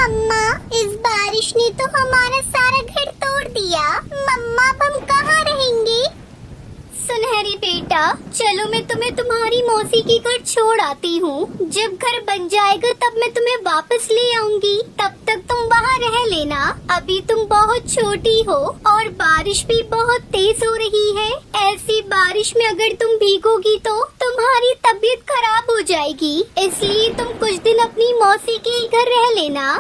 मम्मा, इस बारिश ने तो हमारा सारा घर तोड़ दिया। मम्मा, अब हम कहाँ रहेंगे? सुनहरी बेटा, चलो मैं तुम्हें तुम्हारी मौसी के घर छोड़ आती हूँ। जब घर बन जाएगा तब मैं तुम्हें वापस ले आऊंगी। तब तक तुम वहाँ रह लेना। अभी तुम बहुत छोटी हो और बारिश भी बहुत तेज हो रही है। ऐसी बारिश में अगर तुम भीगोगी तो तुम्हारी तबीयत खराब हो जाएगी। इसलिए तुम कुछ दिन अपनी मौसी के घर रह लेना।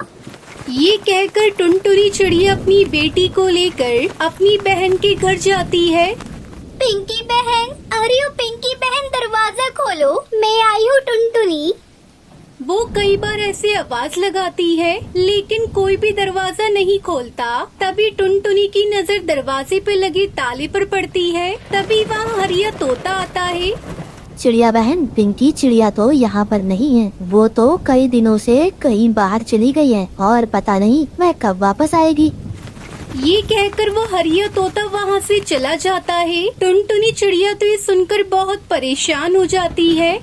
ये कहकर टुनटुनी चिड़िया अपनी बेटी को लेकर अपनी बहन के घर जाती है। पिंकी बहन, अरे ओ पिंकी बहन, दरवाजा खोलो, मैं आई हूँ टुनटुनी। वो कई बार ऐसे आवाज लगाती है लेकिन कोई भी दरवाजा नहीं खोलता। तभी टुनटुनी की नजर दरवाजे पे लगे ताले पर पड़ती है। तभी वहाँ हरिया तोता आता है। चिड़िया बहन, पिंकी चिड़िया तो यहाँ पर नहीं है। वो तो कई दिनों से कहीं बाहर चली गई है और पता नहीं वह कब वापस आएगी। ये कहकर वो हरिया तोता वहाँ से चला जाता है। टुनटुनी चिड़िया तो ये सुनकर बहुत परेशान हो जाती है।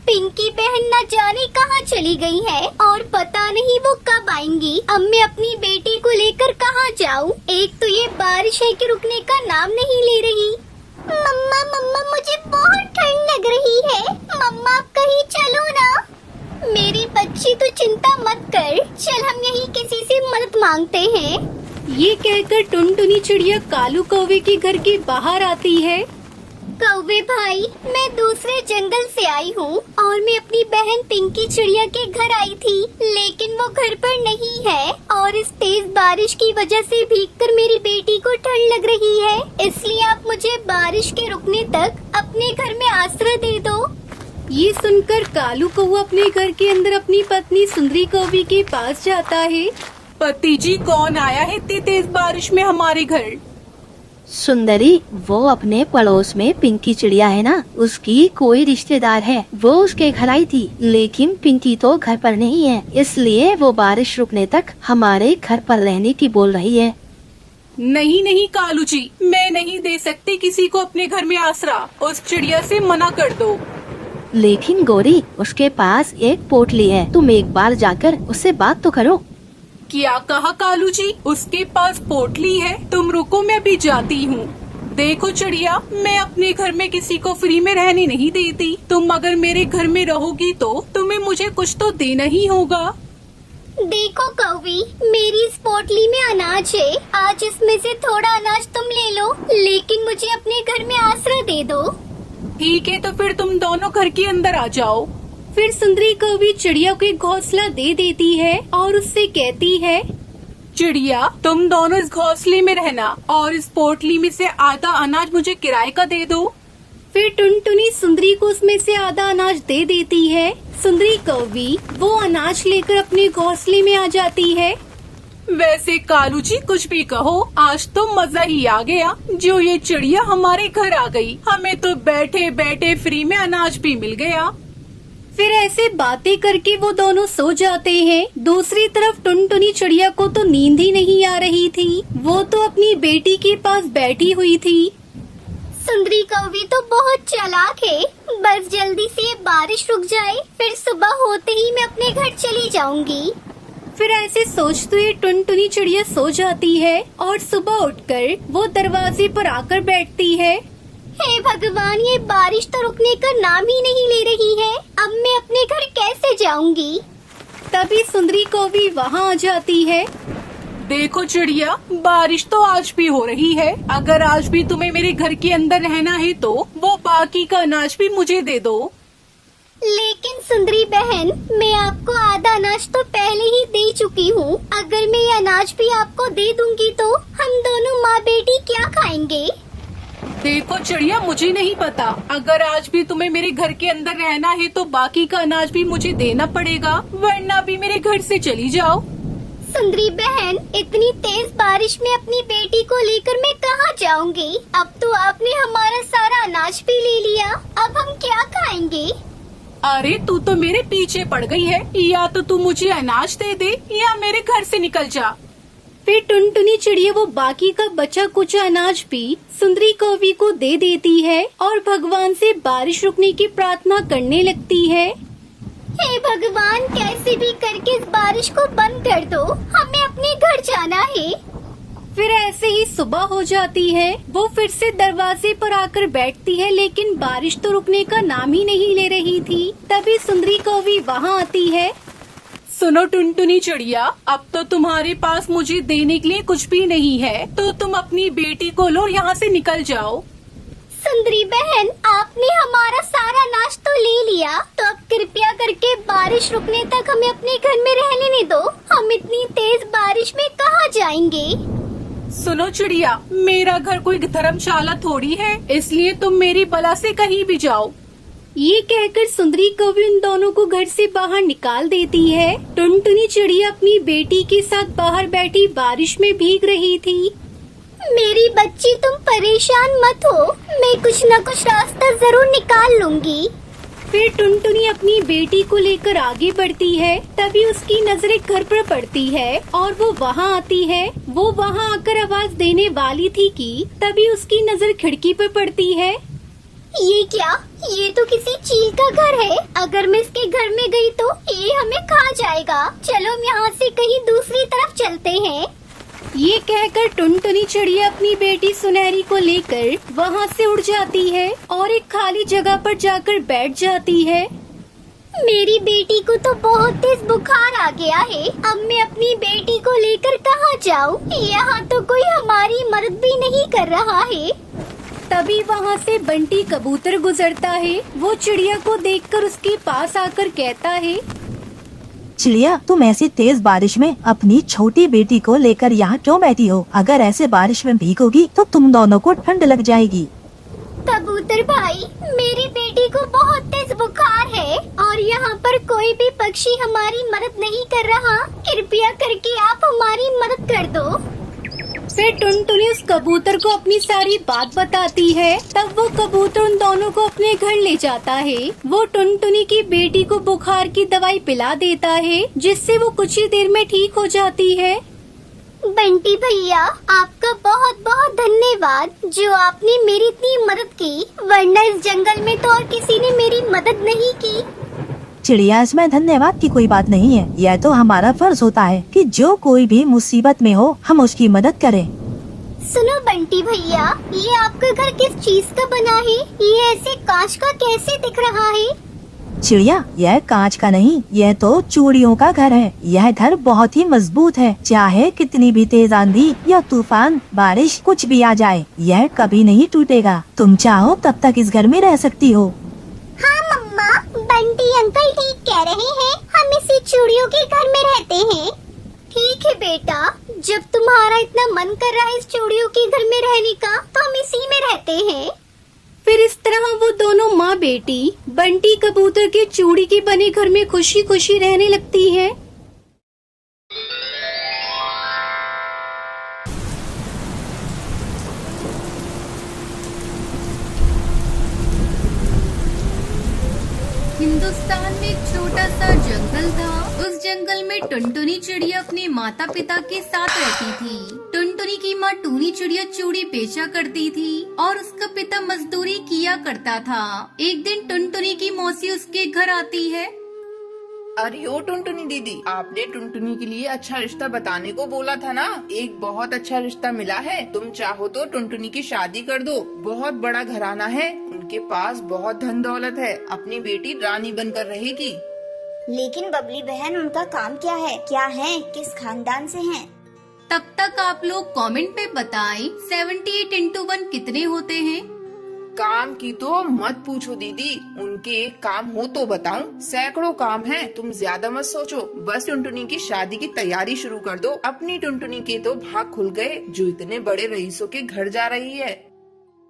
पिंकी बहन न जाने कहाँ चली गई है और पता नहीं वो कब आएंगी। अब मैं अपनी बेटी को लेकर कहाँ जाऊँ? एक तो ये बारिश है कि रुकने का नाम नहीं ले रही। मम्मा मम्मा, मुझे बहुत ठंड लग रही है। मम्मा, आप कहीं चलो ना। मेरी बच्ची, तू चिंता मत कर, चल हम यहीं किसी से मदद मांगते हैं। ये कहकर टुनटुनी चिड़िया कालू कौवे के घर के बाहर आती है। कौवे भाई, मैं दूसरे जंगल से आई हूँ और मैं अपनी बहन पिंकी चिड़िया के घर आई थी, लेकिन वो घर पर नहीं है और इस तेज बारिश की वजह से भीगकर मेरी बेटी को ठंड लग रही है। इसलिए आप मुझे बारिश के रुकने तक अपने घर में आश्रय दे दो। ये सुनकर कालू कौवा अपने घर के अंदर अपनी पत्नी सुंदरी कौवी के पास जाता है। पति जी, कौन आया है इतनी तेज बारिश में हमारे घर? सुंदरी, वो अपने पड़ोस में पिंकी चिड़िया है ना, उसकी कोई रिश्तेदार है। वो उसके घर आई थी, लेकिन पिंकी तो घर पर नहीं है, इसलिए वो बारिश रुकने तक हमारे घर पर रहने की बोल रही है। नहीं नहीं कालू जी, मैं नहीं दे सकती किसी को अपने घर में आसरा। उस चिड़िया से मना कर दो। लेकिन गौरी, उसके पास एक पोटली है, तुम एक बार जाकर उससे बात तो करो। क्या कहा कालू जी? उसके पास पोटली है? तुम रुको, मैं भी जाती हूँ। देखो चिड़िया, मैं अपने घर में किसी को फ्री में रहने नहीं देती। तुम अगर मेरे घर में रहोगी तो तुम्हें मुझे कुछ तो देना ही होगा। देखो कौवी, मेरी इस पोटली में अनाज है। आज इसमें से थोड़ा अनाज तुम ले लो, लेकिन मुझे अपने घर में आश्रय दे दो। ठीक है, तो फिर तुम दोनों घर के अंदर आ जाओ। फिर सुंदरी कौवी चिड़िया को एक घोंसला दे देती है और उससे कहती है, चिड़िया, तुम दोनों इस घोंसले में रहना और इस पोटली में से आधा अनाज मुझे किराए का दे दो। फिर टुनटुनी सुंदरी को उसमें से आधा अनाज दे देती है। सुंदरी कौवी वो अनाज लेकर अपने घोंसले में आ जाती है। वैसे कालू जी, कुछ भी कहो, आज तो मजा ही आ गया जो ये चिड़िया हमारे घर आ गई। हमें तो बैठे बैठे फ्री में अनाज भी मिल गया। फिर ऐसे बातें करके वो दोनों सो जाते हैं। दूसरी तरफ टुनटुनी चिड़िया को तो नींद ही नहीं आ रही थी। वो तो अपनी बेटी के पास बैठी हुई थी। सुंदरी कौवी तो बहुत चालाक है। बस जल्दी से ये बारिश रुक जाए, फिर सुबह होते ही मैं अपने घर चली जाऊंगी। फिर ऐसे सोचते हुए टुनटुनी चिड़िया सो जाती है और सुबह उठकर वो दरवाजे पर आकर बैठती है। हे भगवान, ये बारिश तो रुकने का नाम ही नहीं ले रही है। अब मैं अपने घर कैसे जाऊंगी? तभी सुंदरी कौवी वहाँ आ जाती है। देखो चिड़िया, बारिश तो आज भी हो रही है। अगर आज भी तुम्हें मेरे घर के अंदर रहना है तो वो बाकी का अनाज भी मुझे दे दो। लेकिन सुंदरी बहन, मैं आपको आधा अनाज तो पहले ही दे चुकी हूँ। अगर मैं ये अनाज भी आपको दे दूंगी तो हम दोनों माँ बेटी क्या खाएंगे? देखो चिड़िया, मुझे नहीं पता। अगर आज भी तुम्हें मेरे घर के अंदर रहना है तो बाकी का अनाज भी मुझे देना पड़ेगा, वरना भी मेरे घर से चली जाओ। सुंदरी बहन, इतनी तेज बारिश में अपनी बेटी को लेकर मैं कहाँ जाऊंगी? अब तो आपने हमारा सारा अनाज भी ले लिया, अब हम क्या खाएंगे? अरे तू तो मेरे पीछे पड़ गई है। या तो तू मुझे अनाज दे दे या मेरे घर से निकल जा। फिर टुनटुनी चिड़िया वो बाकी का बचा कुचा अनाज भी सुंदरी कौवी को दे देती है और भगवान से बारिश रुकने की प्रार्थना करने लगती है। हे भगवान, कैसे भी करके इस बारिश को बंद कर दो, हमें अपने घर जाना है। फिर ऐसे ही सुबह हो जाती है। वो फिर से दरवाजे पर आकर बैठती है, लेकिन बारिश तो रुकने का नाम ही नहीं ले रही थी। तभी सुंदरी कौवी वहाँ आती है। सुनो टुनटुनी चिड़िया, अब तो तुम्हारे पास मुझे देने के लिए कुछ भी नहीं है, तो तुम अपनी बेटी को लो, यहाँ से निकल जाओ। सुंदरी बहन, आपने हमारा सारा नाश तो ले लिया, तो अब कृपया करके बारिश रुकने तक हमें अपने घर में रहने नहीं दो। हम इतनी तेज बारिश में कहाँ जाएंगे? सुनो चिड़िया, मेरा घर कोई धर्मशाला थोड़ी है, इसलिए तुम मेरी बला से कहीं भी जाओ। ये कहकर सुंदरी कौवी उन दोनों को घर से बाहर निकाल देती है। टुनटुनी चिड़िया अपनी बेटी के साथ बाहर बैठी बारिश में भीग रही थी। मेरी बच्ची, तुम परेशान मत हो, मैं कुछ न कुछ रास्ता जरूर निकाल लूंगी। फिर टुनटुनी अपनी बेटी को लेकर आगे बढ़ती है। तभी उसकी नजरें घर पर पड़ती है और वो वहाँ आती है। वो वहाँ आकर आवाज देने वाली थी कि तभी उसकी नजर खिड़की पर पड़ती है। ये क्या? ये तो किसी चील का घर है। अगर मैं इसके घर में गई तो ये हमें खा जाएगा। चलो हम यहाँ से कहीं दूसरी तरफ चलते हैं। ये कहकर टुनटुनी चिड़िया अपनी बेटी सुनहरी को लेकर वहाँ से उड़ जाती है और एक खाली जगह पर जाकर बैठ जाती है। मेरी बेटी को तो बहुत तेज बुखार आ गया है। अब मैं अपनी बेटी को लेकर कहाँ जाऊँ? यहाँ तो कोई हमारी मदद भी नहीं कर रहा है। तभी वहाँ से बंटी कबूतर गुजरता है। वो चिड़िया को देखकर उसके पास आकर कहता है, चिड़िया, तुम ऐसी तेज बारिश में अपनी छोटी बेटी को लेकर यहाँ क्यों बैठी हो? अगर ऐसे बारिश में भीगोगी तो तुम दोनों को ठंड लग जाएगी। कबूतर भाई, मेरी बेटी को बहुत तेज बुखार है और यहाँ पर कोई भी पक्षी हमारी मदद नहीं कर रहा। कृपया करके आप हमारी मदद कर दो। फिर टुनटुनी उस कबूतर को अपनी सारी बात बताती है। तब वो कबूतर उन दोनों को अपने घर ले जाता है। वो टुनटुनी की बेटी को बुखार की दवाई पिला देता है, जिससे वो कुछ ही देर में ठीक हो जाती है। बंटी भैया, आपका बहुत बहुत धन्यवाद जो आपने मेरी इतनी मदद की, वरना इस जंगल में तो और किसी ने मेरी मदद नहीं की। चिड़िया, इसमें धन्यवाद की कोई बात नहीं है। यह तो हमारा फर्ज होता है कि जो कोई भी मुसीबत में हो हम उसकी मदद करें। सुनो बंटी भैया, ये आपका घर किस चीज का बना है? ये ऐसे कांच का कैसे दिख रहा है? चिड़िया, यह कांच का नहीं, यह तो चूड़ियों का घर है। यह घर बहुत ही मजबूत है। चाहे कितनी भी तेज आंधी या तूफान, बारिश, कुछ भी आ जाए, यह कभी नहीं टूटेगा। तुम चाहो तब तक इस घर में रह सकती हो। हाँ मम्मा, बंटी अंकल ठीक कह रहे हैं। हम इसी चूड़ियों के घर में रहते हैं। ठीक है बेटा, जब तुम्हारा इतना मन कर रहा है इस चूड़ियों के घर में रहने का, तो हम इसी में रहते हैं। फिर इस तरह वो दोनों माँ बेटी बंटी कबूतर के चूड़ी के बने घर में खुशी खुशी रहने लगती है। हिंदुस्तान में एक छोटा सा जंगल था। उस जंगल में टुनटुनी चिड़िया अपने माता पिता के साथ रहती थी। टुनटुनी की माँ टूनी चिड़िया चूड़ी बेचा करती थी और उसका पिता मजदूरी किया करता था। एक दिन टुनटुनी की मौसी उसके घर आती है। अरे ओ टुनटुनी दीदी, आपने टुनटुनी के लिए अच्छा रिश्ता बताने को बोला था ना। एक बहुत अच्छा रिश्ता मिला है। तुम चाहो तो टुनटुनी की शादी कर दो। बहुत बड़ा घराना है, उनके पास बहुत धन दौलत है। अपनी बेटी रानी बनकर रहेगी। लेकिन बबली बहन, उनका काम क्या है? क्या है? किस खानदान से हैं? तब तक आप लोग कमेंट पे बताएं 78 into 1 कितने होते हैं। काम की तो मत पूछो दीदी, उनके एक काम हो तो बताऊं, सैकड़ों काम हैं। तुम ज्यादा मत सोचो, बस टुनटुनी की शादी की तैयारी शुरू कर दो। अपनी टुनटुनी के तो भाग खुल गए जो इतने बड़े रईसों के घर जा रही है।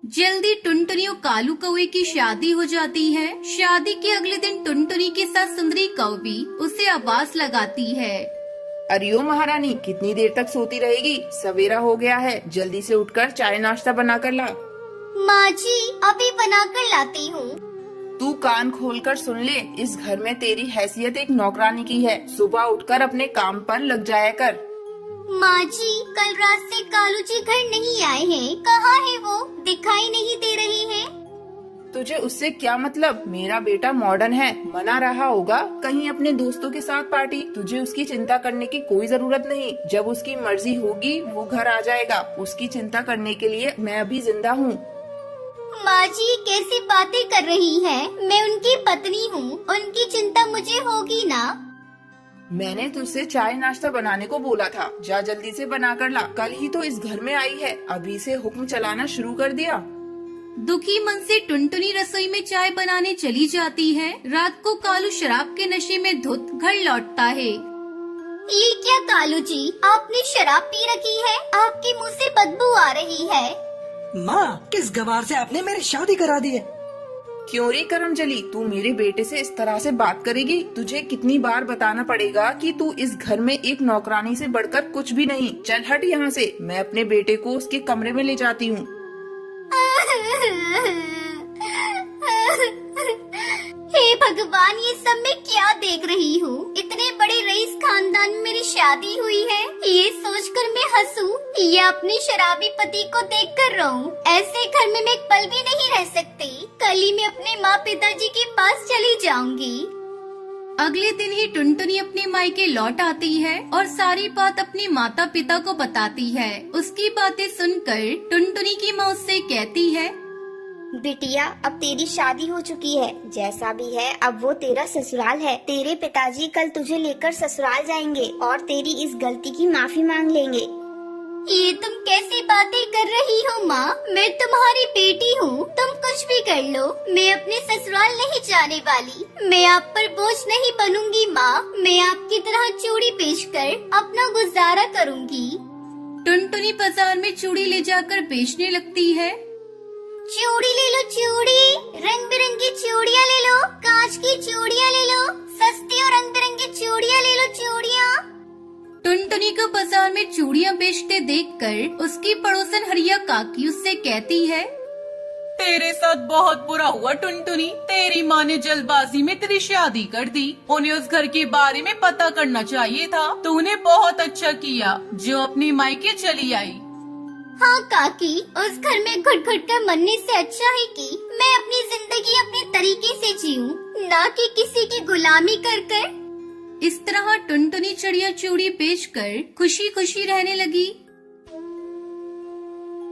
जल्दी टुनटुनी और कालू कौवे की शादी हो जाती है। शादी के अगले दिन टुनटुनी के साथ सुंदरी कौवी उसे आवाज लगाती है। अरे ओ महारानी, कितनी देर तक सोती रहेगी? सवेरा हो गया है, जल्दी से उठकर चाय नाश्ता बना कर ला। माँ जी, अभी बना कर लाती हूँ। तू कान खोलकर सुन ले, इस घर में तेरी हैसियत एक नौकरानी की है। सुबह उठकर अपने काम पर लग जाया कर। माँ जी, कल रात से कालू जी घर नहीं आए हैं। कहाँ है वो? दिखाई नहीं दे रहे हैं। तुझे उससे क्या मतलब? मेरा बेटा मॉडर्न है, मना रहा होगा कहीं अपने दोस्तों के साथ पार्टी। तुझे उसकी चिंता करने की कोई जरूरत नहीं। जब उसकी मर्जी होगी वो घर आ जाएगा। उसकी चिंता करने के लिए मैं अभी जिंदा हूँ। माँ जी कैसी बातें कर रही हैं? मैं उनकी पत्नी हूँ, उनकी चिंता मुझे होगी ना। मैंने तुझसे चाय नाश्ता बनाने को बोला था, जा जल्दी से बना कर ला। कल ही तो इस घर में आई है, अभी से हुक्म चलाना शुरू कर दिया। दुखी मन से टुनटुनी रसोई में चाय बनाने चली जाती है। रात को कालू शराब के नशे में धुत घर लौटता है। ये क्या कालू जी, आपने शराब पी रखी है? आपके मुंह से बदबू आ रही है। माँ, किस गवार से आपने मेरी शादी करा दी है? क्यों रे करमजली, तू मेरे बेटे से इस तरह से बात करेगी? तुझे कितनी बार बताना पड़ेगा कि तू इस घर में एक नौकरानी से बढ़कर कुछ भी नहीं। चल हट यहाँ से, मैं अपने बेटे को उसके कमरे में ले जाती हूँ। हे भगवान, ये सब मैं क्या देख रही हूँ? इतने बड़े रईस खानदान में मेरी शादी हुई है, ये सोचकर मैं हंसूं या अपने शराबी पति को देखकर रोऊं? ऐसे घर में मैं एक पल भी नहीं रह सकती। कल ही मैं अपने माँ पिताजी के पास चली जाऊंगी। अगले दिन ही टुनटुनी अपने मायके लौट आती है और सारी बात अपने माता पिता को बताती है। उसकी बातें सुनकर टुनटुनी की माँ उससे कहती है, बिटिया, अब तेरी शादी हो चुकी है। जैसा भी है अब वो तेरा ससुराल है। तेरे पिताजी कल तुझे लेकर ससुराल जाएंगे और तेरी इस गलती की माफी मांग लेंगे। ये तुम कैसी बातें कर रही हो माँ? मैं तुम्हारी बेटी हूँ, तुम कुछ भी कर लो, मैं अपने ससुराल नहीं जाने वाली। मैं आप पर बोझ नहीं बनूंगी माँ, मैं आपकी तरह चूड़ी बेचकर अपना गुजारा करूँगी। टुनटुनी बाजार में चूड़ी ले जाकर बेचने लगती है। चूड़ी ले लो चूड़ी, रंग बिरंगी चूड़ियाँ ले लो, कांच की चूड़ियाँ ले लो, सस्ती और रंग बिरंगी चूड़ियाँ ले लो चूड़ियाँ। टुनटुनी को बाजार में चूड़ियाँ बेचते देखकर उसकी पड़ोसन हरिया काकी उससे कहती है, तेरे साथ बहुत बुरा हुआ टुनटुनी। तेरी माँ ने जल्दबाजी में तेरी शादी कर दी। उन्हें उस घर के बारे में पता करना चाहिए था। तूने बहुत अच्छा किया जो अपनी मायके चली आई। हाँ काकी, उस घर में घुट घुट कर मरने से अच्छा है कि मैं अपनी जिंदगी अपने तरीके से जीऊं, ना कि किसी की गुलामी कर कर। इस तरह टुनटुनी चिड़िया चूड़ी बेचकर खुशी खुशी रहने लगी।